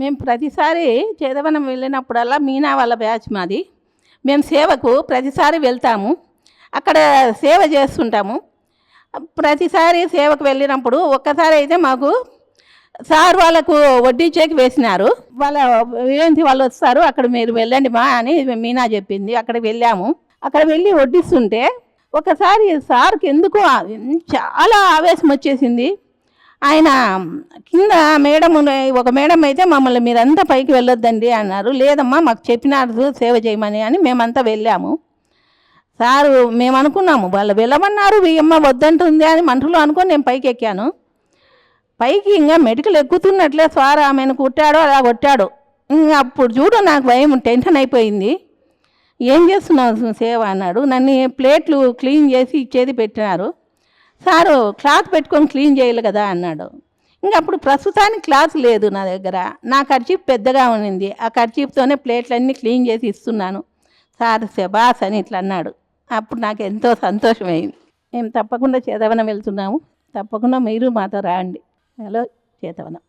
మేము ప్రతిసారి చేదవనం వెళ్ళినప్పుడల్లా మీనా వాళ్ళ బ్యాచ్ మాది. మేము సేవకు ప్రతిసారి వెళ్తాము, అక్కడ సేవ చేస్తుంటాము. ప్రతిసారి సేవకు వెళ్ళినప్పుడు ఒక్కసారి అయితే మాకు సార్ వాళ్ళకు వడ్డీ చెక్ వేసినారు. వాళ్ళ ఏంటి వాళ్ళు వస్తారు, అక్కడ మీరు వెళ్ళండి మా అని మీనా చెప్పింది. అక్కడ వెళ్ళాము. అక్కడ వెళ్ళి వడ్డిస్తుంటే ఒకసారి సార్కి ఎందుకు చాలా ఆవేశం వచ్చేసింది. ఆయన కింద మేడం, ఒక మేడం అయితే మమ్మల్ని మీరంతా పైకి వెళ్ళొద్దండి అన్నారు. లేదమ్మా మాకు చెప్పినారు సేవ చేయమని అని మేమంతా వెళ్ళాము. సారు మేము అనుకున్నాము వాళ్ళు వెళ్ళమన్నారు, అమ్మ వద్దంటుంది అని మనసులో అనుకొని నేను పైకి ఎక్కాను. పైకి ఇంకా మెడికల్ ఎక్కుతున్నట్లే సార్ ఆమెను కుట్టాడో అలా కొట్టాడు. ఇంకా అప్పుడు చూడు నాకు భయం, టెన్షన్ అయిపోయింది. ఏం చేస్తున్నావు సేవ అన్నాడు. నన్ను ప్లేట్లు క్లీన్ చేసి ఇచ్చేది పెట్టినారు. సారు క్లాత్ పెట్టుకొని క్లీన్ చేయాలి కదా అన్నాడు. ఇంకా అప్పుడు ప్రస్తుతానికి క్లాత్ లేదు నా దగ్గర. నా కర్చీఫ్ పెద్దగా ఉన్నింది, ఆ కర్చీఫ్తోనే ప్లేట్లన్నీ క్లీన్ చేసి ఇస్తున్నాను. సార్ శబాస్ అని ఇట్లా అన్నాడు. అప్పుడు నాకు ఎంతో సంతోషమైంది. మేము తప్పకుండా చేదవనం వెళ్తున్నాము, తప్పకుండా మీరు మాతో రాండి. హలో చేదవనం.